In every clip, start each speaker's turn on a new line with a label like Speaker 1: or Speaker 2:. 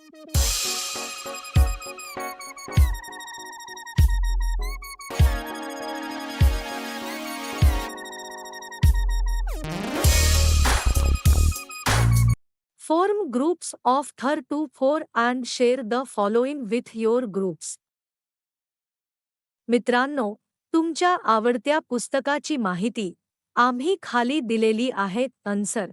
Speaker 1: Form groups of 3 to 4 and share the following with your groups. मित्रांनो, तुमच्या आवडत्या पुस्तकाची माहिती आम्ही खाली दिलेली आहे. आन्सर.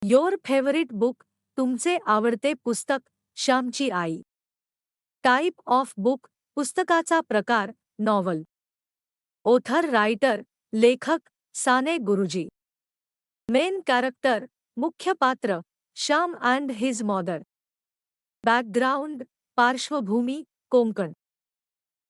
Speaker 1: Your favourite book. तुमचे आवडते पुस्तक. श्यामची आई. Type of book. पुस्तकाचा प्रकार. नॉवल. Author writer. लेखक. साने गुरुजी. Main character. मुख्य पात्र. Shyam and his mother. Background. पार्श्वभूमी. कोंकण.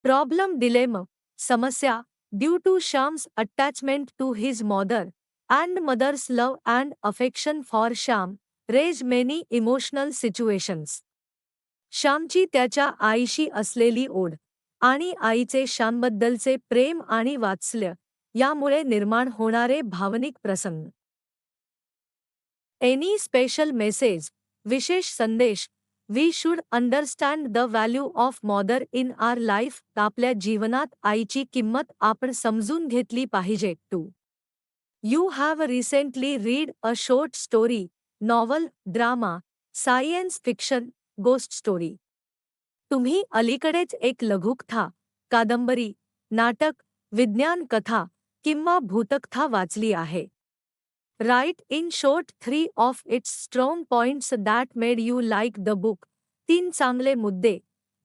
Speaker 1: Problem dilemma. समस्या. Due to Shyam's attachment to his mother and mother's love and affection for Shyam raise many emotional situations. श्यामची त्याच्या आईशी असलेली ओढ आणि आईचे श्यामबद्दलचे प्रेम आणि वात्सल्य यामुळे निर्माण होणारे भावनिक प्रसंग. Any special message. विशेष संदेश. We should understand the value of mother in our life. आपल्या जीवनात आईची किंमत आपण समजून घेतली पाहिजे. Two. You have recently read a short story, novel, drama, science fiction, ghost story. तुम्ही अलीकडेच एक लघुकथा, कादंबरी, नाटक, विज्ञान कथा किंवा भूतकथा वाचली आहे. Write in short 3 of its strong points that made you like the book. 3 चांगले मुद्दे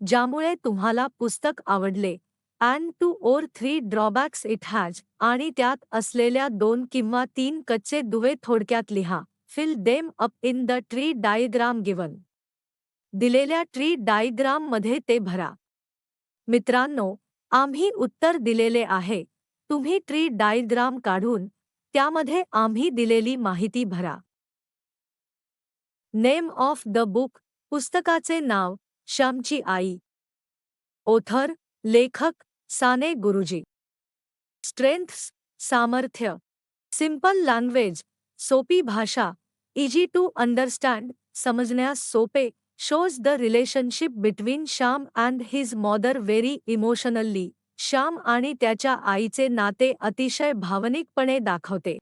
Speaker 1: ज्यामुळे तुम्हाला पुस्तक आवडले. And 2 or 3 drawbacks it has. आणि त्यात असलेल्या 2 किंवा 3 कच्चे दुवे थोडक्यात लिहा. Fill them up in the tree diagram given. दिलेल्या ट्री डायग्राम मध्ये ते भरा. मित्रांनो, आम्ही उत्तर दिलेले आहे. तुम्ही ट्री डायग्राम काढून त्यामध्ये आम्ही दिलेली माहिती भरा. Name of the book. पुस्तकाचे नाव. श्यामची आई. ऑथर. लेखक. साने गुरुजी. स्ट्रेंथ्स. सामर्थ्य. Simple language. सोपी भाषा. Easy to understand. समजण्यास सोपे. Shows the relationship between Shyam and his mother very emotionally. Shyam आणि त्याच्या आईचे नाते अतिशय भावनिकपणे दाखवते.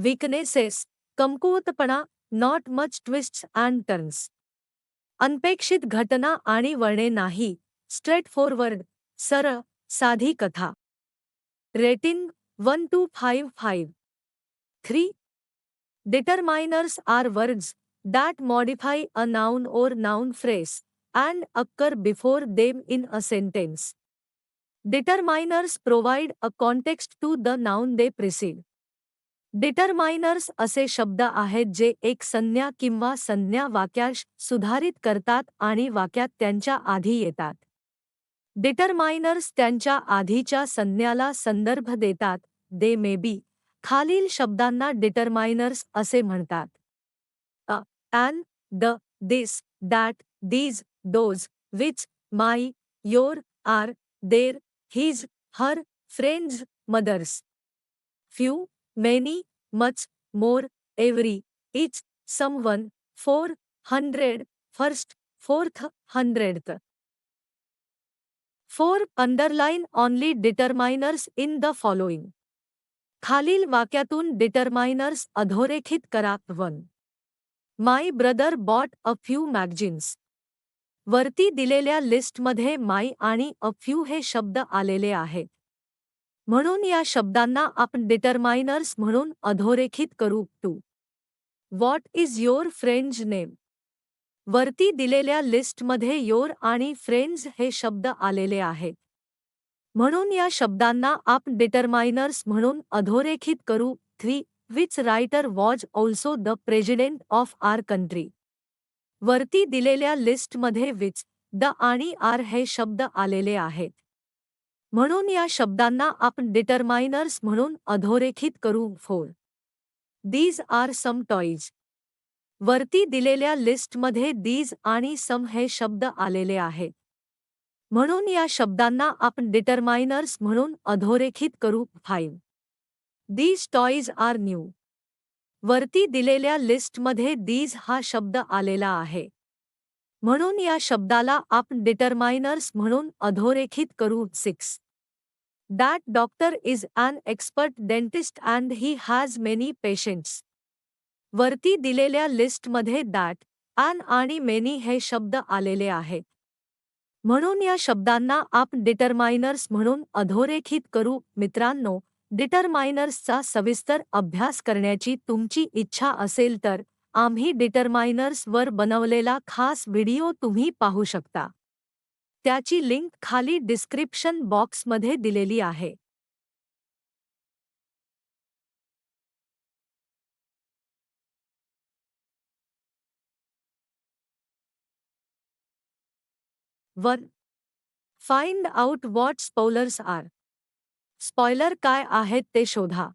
Speaker 1: वीकनेसेस. कमकुवतपणा. Not much twists and turns. अनपेक्षित घटना आणि वळणे नाही. Straightforward. सरळ. साधी कथा. Rating 1 to 5 5. 3. Determiners are words that modify a noun or noun phrase and occur before them in a sentence. Determiners provide a context to the noun they precede. डिटरमायनर्स असे शब्द आहेत जे एक संज्ञा किंवा संज्ञा वाक्याश सुधारित करतात आणि वाक्यात त्यांच्या आधी येतात. डिटरमायनर्स त्यांच्या आधीच्या संज्ञाला संदर्भ देतात. दे मे बी. खालील शब्दांना डिटरमायनर्स असे म्हणतात. A, an, the, this, that, these, those, which, my, your, our, their, his, her, friends, mothers. Few, many, much, more, every, each, someone, 400, first, fourth, 100th. 4. Underline only determiners in the following. खालील वाक्यातून डिटरमायनर्स अधोरेखित करा. 1. My brother bought a few magazines. वरती दिलेल्या लिस्टमध्ये माय आणि a few हे शब्द आलेले आहेत. म्हणून या शब्दांना आपण डिटरमायनर्स म्हणून अधोरेखित करू. 2. What is your friend's name? वरती दिलेल्या लिस्टमध्ये योर आणि फ्रेंड्स हे शब्द आलेले आहेत. म्हणून या शब्दांना आपण डिटरमायनर्स म्हणून अधोरेखित करू. 3. Which writer was also the president of our country? वरती दिलेल्या लिस्टमध्ये विच, द आणि आर हे शब्द आलेले आहेत. म्हणून या शब्दांना आपण डिटरमायनर्स म्हणून अधोरेखित करू. 4. These are some toys. वरती दिलेल्या लिस्टमध्ये दीज आणि सम हे शब्द आलेले आहेत. म्हणून या शब्दांना आपण डिटरमायनर्स म्हणून अधोरेखित करू. 5. These toys are new. वरती दिलेल्या लिस्टमध्ये दीज हा शब्द आलेला आहे. म्हणून या शब्दाला आपण डिटरमायनर्स म्हणून अधोरेखित करू. 6. That doctor is an expert dentist and he has many patients. वरती दिलेल्या लिस्टमध्ये दॅट, an आणि मेनी हे शब्द आलेले आहेत. म्हणून या शब्दांना आपण डिटरमायनर्स म्हणून अधोरेखित करू. मित्रांनो, डिटरमायनर्सचा सविस्तर अभ्यास करण्याची तुमची इच्छा असेल तर आम्ही डिटरमायनर्स वर बनवलेला खास व्हिडिओ तुम्ही पाहू शकता. त्याची लिंक खाली डिस्क्रिप्शन बॉक्समध्ये दिलेली आहे. One. Find out what spoilers are. Spoiler काय आहेत ते शोधा.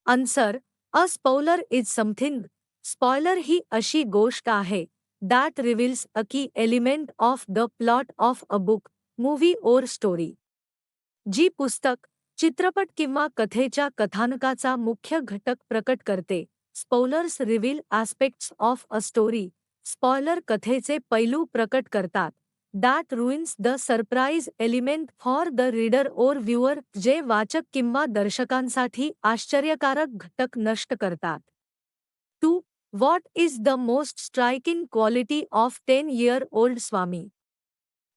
Speaker 1: Answer. A spoiler is something. Spoiler ही अशी गोष्ट आहे that reveals a key element of the plot of a book, movie or story. जी पुस्तक, चित्रपट किंवा कथेच्या कथानकाचा मुख्य घटक प्रकट करते. Spoilers reveal aspects of a story. Spoiler कथेचे पैलू प्रकट करतात. That ruins the surprise element for the reader or viewer. जे वाचक किंवा दर्शकांसाठी आश्चर्यकारक घटक नष्ट करतात. 2. What is the most striking quality of 10-year-old स्वामी?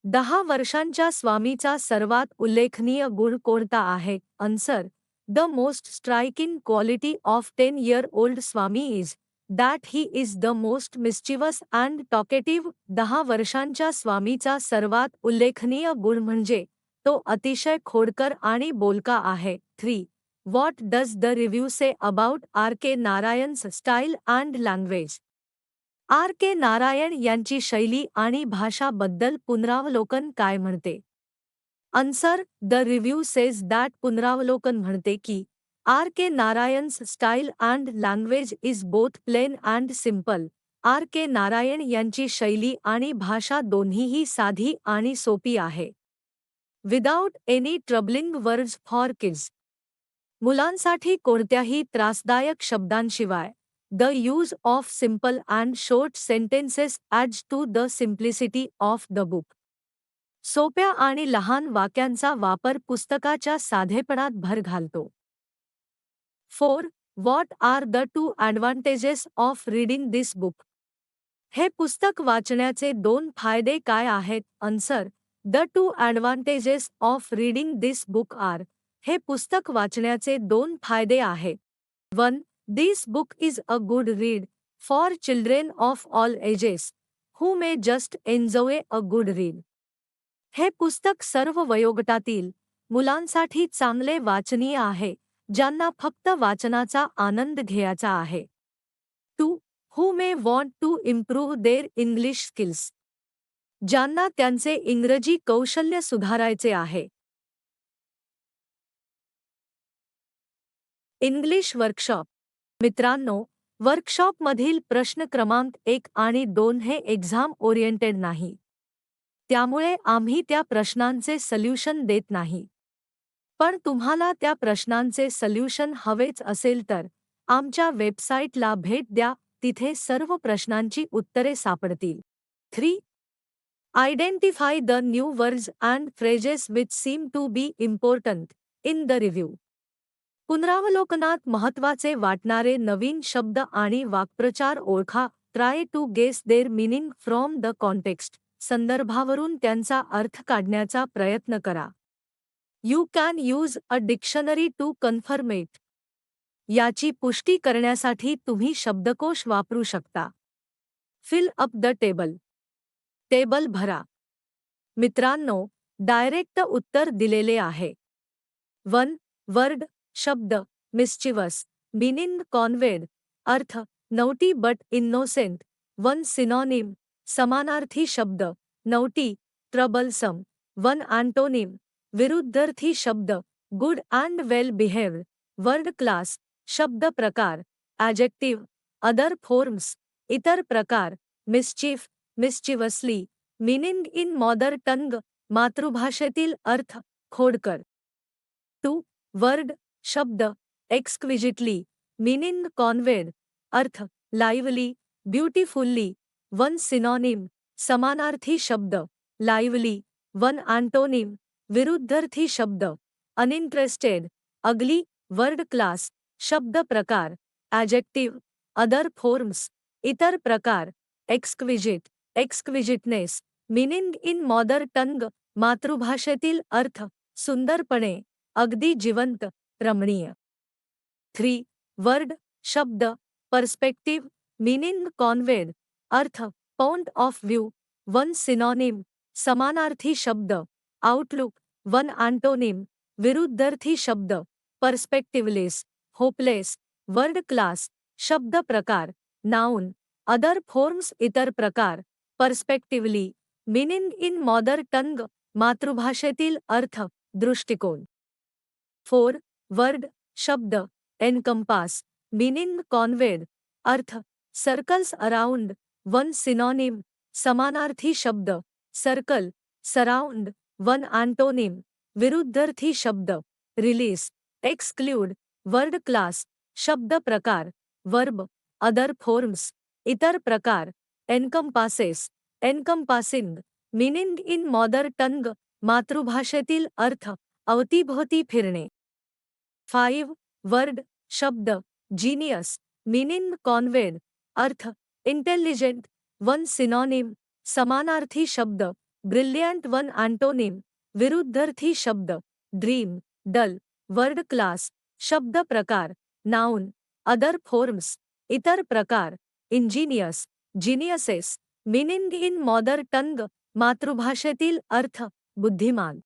Speaker 1: 10 वर्षांच्या स्वामीचा सर्वात उल्लेखनीय गुण कोणता आहे? Answer. The most striking quality of 10-year-old Swami is that he is the most mischievous and talkative. 10 वर्षांच्या स्वामीचा सर्वात उल्लेखनीय गुण म्हणजे तो अतिशय खोडकर आणि बोलका आहे. 3. What does the review say about R.K. Narayan's style and language? R.K. Narayan यांची शैली आणि भाषा बद्दल पुनरावलोकन काय म्हणते? Answer. The review says that. पुनरावलोकन म्हणते की R.K. Narayan's style and language is both plain and simple. R.K. Narayan यांची शैली आणि भाषा दोन्हीही साधी आणि सोपी आहे. Without any troubling words for kids. मुलांसाठी कोणत्याही त्रासदायक शब्दांशिवाय. The use of simple and short sentences adds to the simplicity of the book. सोप्या आणि लहान वाक्यांचा वापर पुस्तकाच्या साधेपणात भर घालतो. 4. What are the 2 advantages of reading this book? हे पुस्तक वाचण्याचे 2 फायदे काय आहेत? Answer. The 2 advantages of reading this book are. हे पुस्तक वाचण्याचे 2 फायदे आहेत. 1. This book is a good read for children of all ages who may just enjoy a good read. हे पुस्तक सर्व वयोगटातील मुलांसाठी चांगले वाचनीय आहे, ज्यांना फक्त वाचनाचा आनंद घ्यायचा आहे. 2. Who may want to improve their English skills. ज्यांना त्यांचे इंग्रजी कौशल्य सुधारायचे आहे. English workshop. मित्रांनो, वर्कशॉपमधील प्रश्न क्रमांक 1 आणि 2 हे एक्झाम ओरिएंटेड नाही. त्यामुळे आम्ही त्या प्रश्नांचे सोल्युशन देत नाही. पण तुम्हाला त्या प्रश्नांचे सोल्युशन हवेच असेल तर आमच्या वेबसाईटला भेट द्या. तिथे सर्व प्रश्नांची उत्तरे सापडतील. 3. Identify the new words and phrases which seem to be important in the review. पुनरावलोकनात महत्त्वाचे वाटणारे नवीन शब्द आणि वाक्प्रचार ओळखा. Try to guess their meaning from the context. संदर्भावरून त्यांचा अर्थ काढण्याचा प्रयत्न करा. You can use a dictionary to confirm it. याची पुष्टी करण्यासाठी तुम्ही शब्दकोश वापरू शकता. Fill up the table. Table भरा. मित्रांनो, डायरेक्ट उत्तर दिलेले आहे. 1. वर्ड शब्द मिस्चिवस मीनिंग कॉन्वेड अर्थ नौटी बट इनोसेंट. 1 सिनॉनिम समानार्थी शब्द नौटी ट्रबलसम. 1 अँटोनिम विरुद्धार्थी शब्द good and well behaved. Word class शब्द प्रकार ॲजेक्टिव्ह. अदर फॉर्म्स इतर प्रकार mischief mischievously. Meaning in mother tongue मातृभाषेतील अर्थ खोडकर. 2. वर्ड शब्द एक्सक्विजिटली मीनिंग कॉन्वेड अर्थ लाईव्हली ब्युटिफुल्ली. वन सिनॉनिम समानार्थी शब्द, लाइवली वन एंटोनिम विरुद्धार्थी शब्द, अनइंटरेस्टेड अगली, वर्ड क्लास शब्द प्रकार, ॲजेक्टिव्ह अदर फॉर्म्स इतर प्रकार, एक्सक्विजिट एक्सक्विजिटनेस मीनिंग इन मॉदर टंग मातृभाषेतील अर्थ, सुंदरपणे अगदी जिवंत रमणीय. 3. वर्ड शब्द, पर्स्पेक्टिव्ह मीनिंग कॉन्व्हेड अर्थ, point of view one synonym समानार्थी शब्द, आउटलुक वन एंटोनिम विरुद्धार्थी शब्द, पर्स्पेक्टिव्हलेस होपलेस वर्ड क्लास शब्द प्रकार, नाउन अदर फॉर्म्स इतर प्रकार, पर्स्पेक्टिव्हली मीनिंग इन मॉदर टंग मातृभाषेतील अर्थ, दृष्टिकोन. 4. वर्ड शब्द, एनकंपास मीनिंग कॉन्व्हेड अर्थ, सर्कल्स अराउंड वन सिनॉनिम समानार्थी शब्द, सर्कल सराउंड वन एंटोनिम विरुद्धार्थी शब्द, रिलीज एक्सक्लूड वर्ड क्लास शब्द प्रकार, वर्ब अदर फॉर्म्स इतर प्रकार, एनकंपासेस एनकंपासिंग मीनिंग इन मॉदर टंग मातृभाषेतील अर्थ, अवतीभोवती फिरणे. 5. वर्ड शब्द, जीनियस मीनिंग कॉन्व्हेड अर्थ, इंटेलिजंट वन सिनॉनिम समानार्थी शब्द, ब्रिलियंट वन एंटोनिम विरुद्धार्थी शब्द, ड्रीम डल वर्ड क्लास शब्द प्रकार, नाउन अदर फॉर्म्स इतर प्रकार, इंजिनियस जीनियसेस मीनिंग इन मॉदर टंग मातृभाषेतील अर्थ, बुद्धिमान.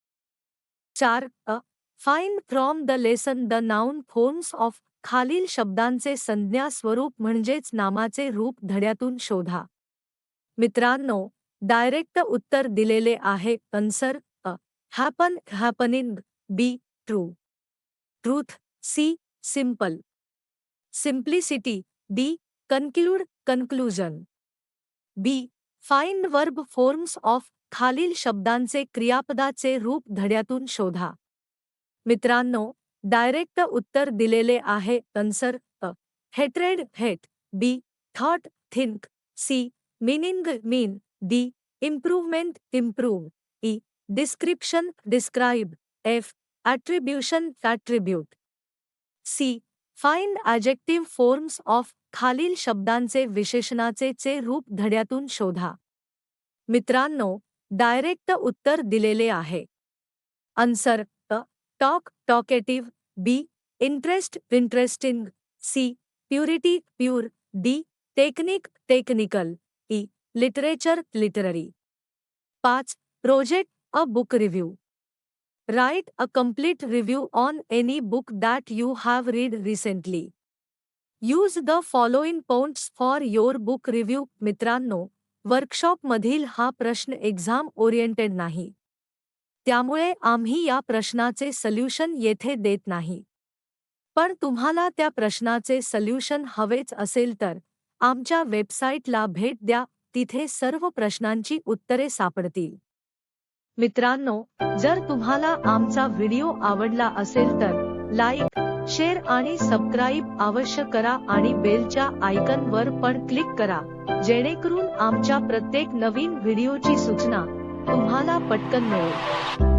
Speaker 1: 4. Find from the lesson the noun forms of खालील शब्दांचे संज्ञा स्वरूप म्हणजेच नामाचे रूप धड्यातून शोधा. मित्रांनो, डायरेक्ट उत्तर दिलेले आहे. Answer A. Happen happening, B. True truth, C. Simple simplicity, D. Conclude conclusion, B. Find verb forms of खालील शब्दांचे क्रियापदाचे रूप धड्यातून शोधा. मित्रांनो, डायरेक्ट उत्तर दिलेले आहे. Answer A. Hatred hate, B. Thought think, C. Meaning mean, D. Improvement improve, E. Description describe, F. Attribution attribute, C. Find adjective forms of खालील शब्दांचे विशेषणाचे चे रूप धड्यातून शोधा. मित्रांनो, डायरेक्ट उत्तर दिलेले आहे. Answer A. Talk talkative, B. Interest interesting, C. Purity pure, D. Technique technical, E. Literature literary. 5. Project a book review. Write a complete review on any book that you have read recently. Use the following points for your book review. मित्रांनो, वर्कशॉपमधील हा प्रश्न exam oriented नाही. त्यामुळे आम्ही या प्रश्नाचे solution येथे देत नाही. पण तुम्हाला त्या प्रश्नाचे सोल्युशन हवेच असेल तर आमच्या वेबसाईटला भेट द्या. तिथे सर्व प्रश्नांची उत्तरे सापडतील. मित्रांनो, जर तुम्हाला आमचा व्हिडिओ आवडला असेल तर लाईक, शेअर आणि सबस्क्राईब अवश्य करा आणि बेलच्या आयकॉनवर पण क्लिक करा, जेणेकरून आमच्या प्रत्येक नवीन व्हिडिओची सूचना तुम्हाला पटकन मिळेल.